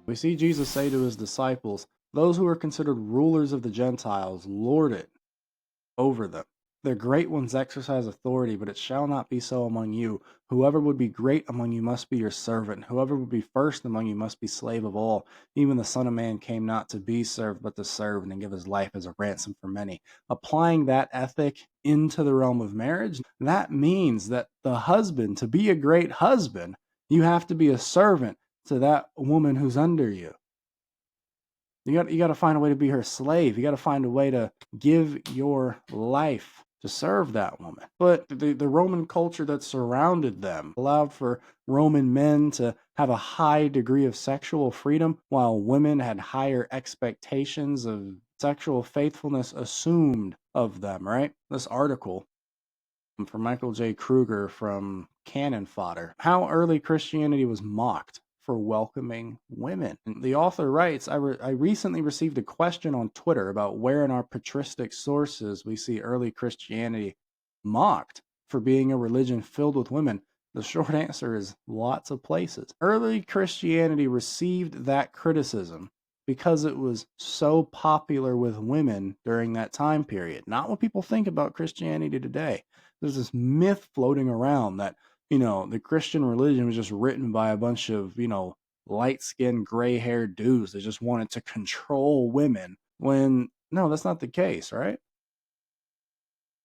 We see Jesus say to his disciples, "Those who are considered rulers of the Gentiles lord it over them. Their great ones exercise authority, but it shall not be so among you. Whoever would be great among you must be your servant. Whoever would be first among you must be slave of all. Even the Son of Man came not to be served, but to serve and give his life as a ransom for many." Applying that ethic into the realm of marriage, that means that the husband, to be a great husband, you have to be a servant to that woman who's under you. You got to find a way to be her slave. You got to find a way to give your life to serve that woman. But the Roman culture that surrounded them allowed for Roman men to have a high degree of sexual freedom, while women had higher expectations of sexual faithfulness assumed of them, right? This article from Michael J. Kruger from Cannon Fodder, How Early Christianity Was Mocked for Welcoming Women. And the author writes, I recently received a question on Twitter about where in our patristic sources we see early Christianity mocked for being a religion filled with women. The short answer is lots of places. Early Christianity received that criticism because it was so popular with women during that time period. Not what people think about Christianity today. There's this myth floating around that, the Christian religion was just written by a bunch of, light skinned, gray haired dudes that just wanted to control women, when no, that's not the case, right?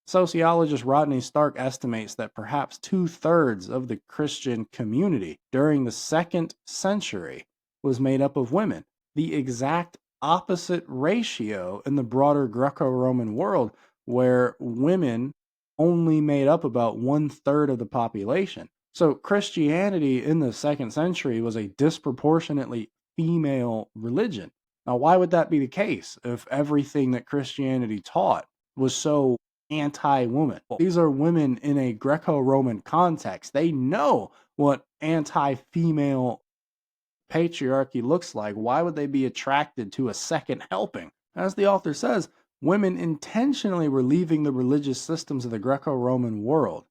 Sociologist Rodney Stark estimates that perhaps 2/3 of the Christian community during the second century was made up of women, the exact opposite ratio in the broader Greco Roman world, where women only made up about 1/3 of the population. So Christianity in the second century was a disproportionately female religion. Now, why would that be the case if everything that Christianity taught was so anti-woman? These are women in a Greco-Roman context. They know what anti-female patriarchy looks like. Why would they be attracted to a second helping? As the author says, women intentionally were leaving the religious systems of the Greco-Roman world,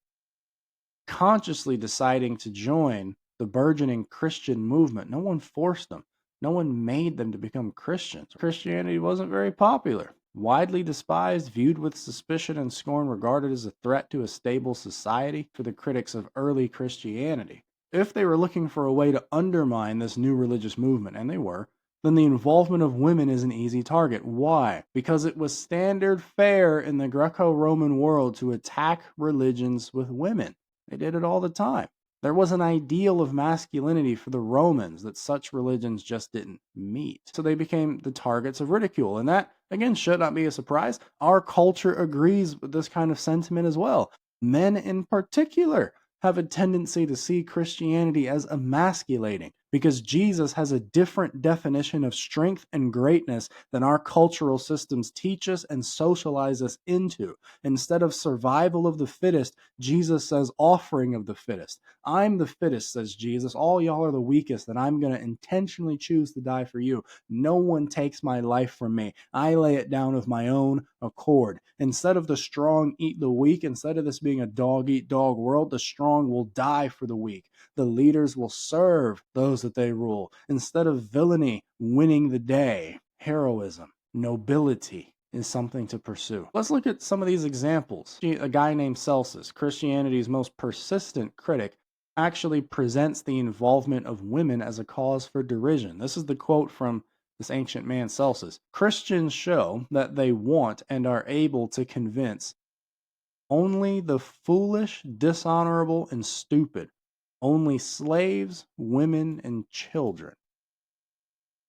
consciously deciding to join the burgeoning Christian movement. No one forced them. No one made them to become Christians. Christianity wasn't very popular. Widely despised, viewed with suspicion and scorn, regarded as a threat to a stable society for the critics of early Christianity. If they were looking for a way to undermine this new religious movement, and they were, then the involvement of women is an easy target. Why? Because it was standard fare in the Greco Roman world to attack religions with women. They did it all the time. There was an ideal of masculinity for the Romans that such religions just didn't meet. So they became the targets of ridicule. And that, again, should not be a surprise. Our culture agrees with this kind of sentiment as well. Men in particular have a tendency to see Christianity as emasculating, because Jesus has a different definition of strength and greatness than our cultural systems teach us and socialize us into. Instead of survival of the fittest, Jesus says offering of the fittest. I'm the fittest, says Jesus. All y'all are the weakest, and I'm going to intentionally choose to die for you. No one takes my life from me. I lay it down of my own accord. Instead of the strong eat the weak, instead of this being a dog eat dog world, the strong will die for the weak. The leaders will serve those that they rule. Instead of villainy winning the day, heroism, nobility is something to pursue. Let's look at some of these examples. A guy named Celsus, Christianity's most persistent critic, actually presents the involvement of women as a cause for derision. This is the quote from this ancient man Celsus. Christians show that they want and are able to convince only the foolish, dishonorable, and stupid, only slaves, women, and children.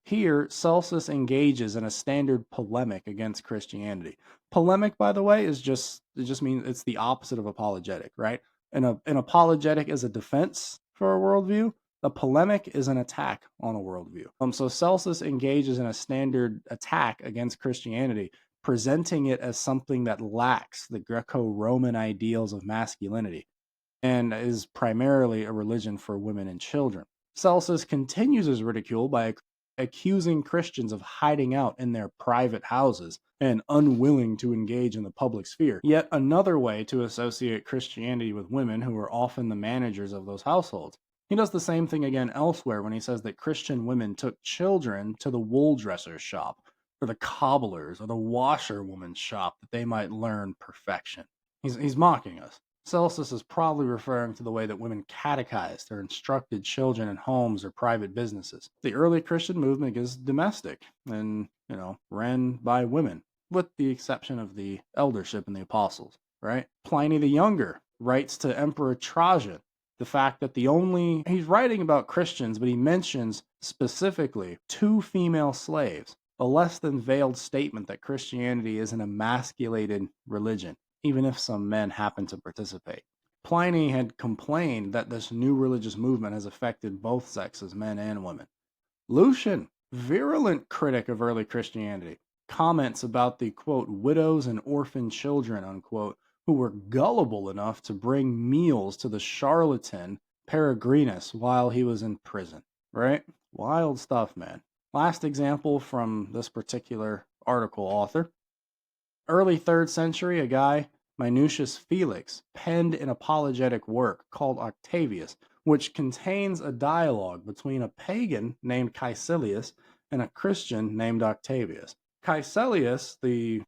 Here, Celsus engages in a standard polemic against Christianity. Polemic, by the way, it just means it's the opposite of apologetic, right? An apologetic is a defense for a worldview. The polemic is an attack on a worldview. So Celsus engages in a standard attack against Christianity, presenting it as something that lacks the Greco-Roman ideals of masculinity and is primarily a religion for women and children. Celsus continues his ridicule by accusing Christians of hiding out in their private houses and unwilling to engage in the public sphere. Yet another way to associate Christianity with women, who are often the managers of those households. He does the same thing again elsewhere when he says that Christian women took children to the wool dresser's shop, or the cobbler's, or the washerwoman's shop that they might learn perfection. He's mocking us. Celsus is probably referring to the way that women catechized or instructed children in homes or private businesses. The early Christian movement is domestic and, ran by women, with the exception of the eldership and the apostles, right? Pliny the Younger writes to Emperor Trajan the fact that he's writing about Christians, but he mentions specifically two female slaves, a less than veiled statement that Christianity is an emasculated religion, even if some men happen to participate. Pliny had complained that this new religious movement has affected both sexes, men and women. Lucian, virulent critic of early Christianity, comments about the quote, widows and orphan children, unquote, who were gullible enough to bring meals to the charlatan Peregrinus while he was in prison. Right? Wild stuff, man. Last example from this particular article author. Early 3rd century, a guy, Minucius Felix, penned an apologetic work called Octavius, which contains a dialogue between a pagan named Caecilius and a Christian named Octavius. Caecilius, the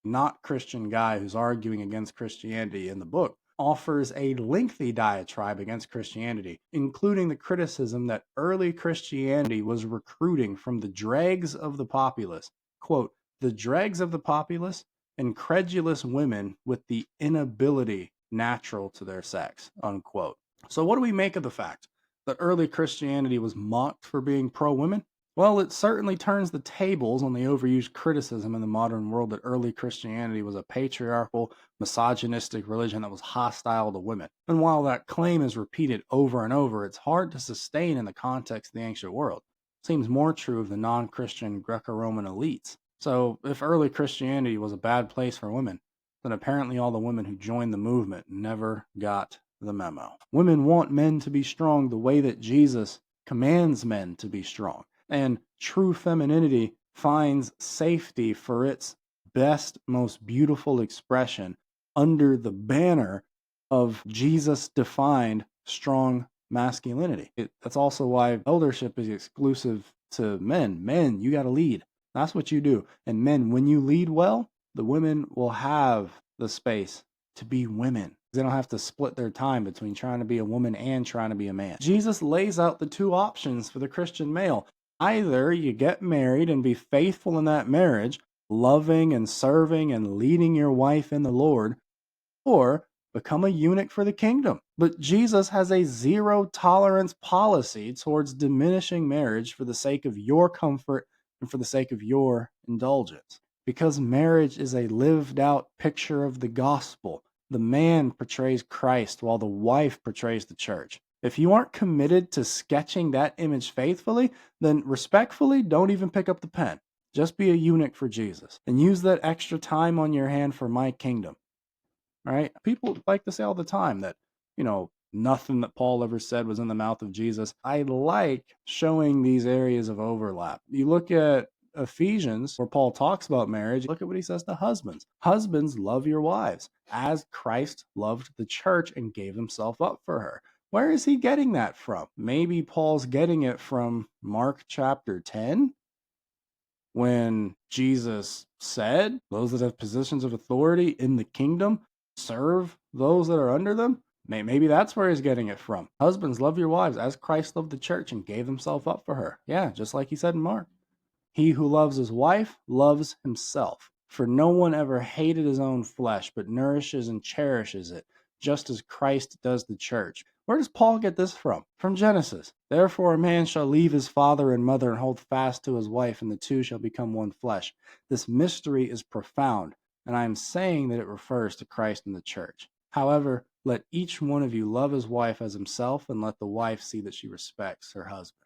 not Christian guy who's arguing against Christianity in the book, offers a lengthy diatribe against Christianity, including the criticism that early Christianity was recruiting from the dregs of the populace. Quote, the dregs of the populace, incredulous women with the inability natural to their sex, unquote. So what do we make of the fact that early Christianity was mocked for being pro-women? Well, it certainly turns the tables on the overused criticism in the modern world that early Christianity was a patriarchal, misogynistic religion that was hostile to women. And while that claim is repeated over and over, it's hard to sustain in the context of the ancient world. It seems more true of the non-Christian Greco-Roman elites. So, if early Christianity was a bad place for women, then apparently all the women who joined the movement never got the memo. Women want men to be strong the way that Jesus commands men to be strong. And true femininity finds safety for its best, most beautiful expression under the banner of Jesus defined strong masculinity. That's also why eldership is exclusive to men. Men, you got to lead. That's what you do. And men, when you lead well, the women will have the space to be women. They don't have to split their time between trying to be a woman and trying to be a man. Jesus lays out the two options for the Christian male. Either you get married and be faithful in that marriage, loving and serving and leading your wife in the Lord, or become a eunuch for the kingdom. But Jesus has a zero tolerance policy towards diminishing marriage for the sake of your comfort and for the sake of your indulgence. Because marriage is a lived out picture of the gospel. The man portrays Christ while the wife portrays the church. If you aren't committed to sketching that image faithfully, then respectfully, don't even pick up the pen. Just be a eunuch for Jesus and use that extra time on your hand for my kingdom. Right? People like to say all the time that, nothing that Paul ever said was in the mouth of Jesus. I like showing these areas of overlap. You look at Ephesians, where Paul talks about marriage, look at what he says to husbands. Husbands, love your wives as Christ loved the church and gave himself up for her. Where is he getting that from? Maybe Paul's getting it from Mark chapter 10, when Jesus said, those that have positions of authority in the kingdom serve those that are under them. Maybe that's where he's getting it from. Husbands, love your wives as Christ loved the church and gave himself up for her. Yeah, just like he said in Mark. He who loves his wife loves himself. For no one ever hated his own flesh, but nourishes and cherishes it, just as Christ does the church. Where does Paul get this from? From Genesis. Therefore a man shall leave his father and mother and hold fast to his wife, and the two shall become one flesh. This mystery is profound, and I am saying that it refers to Christ and the church. However, let each one of you love his wife as himself, and let the wife see that she respects her husband.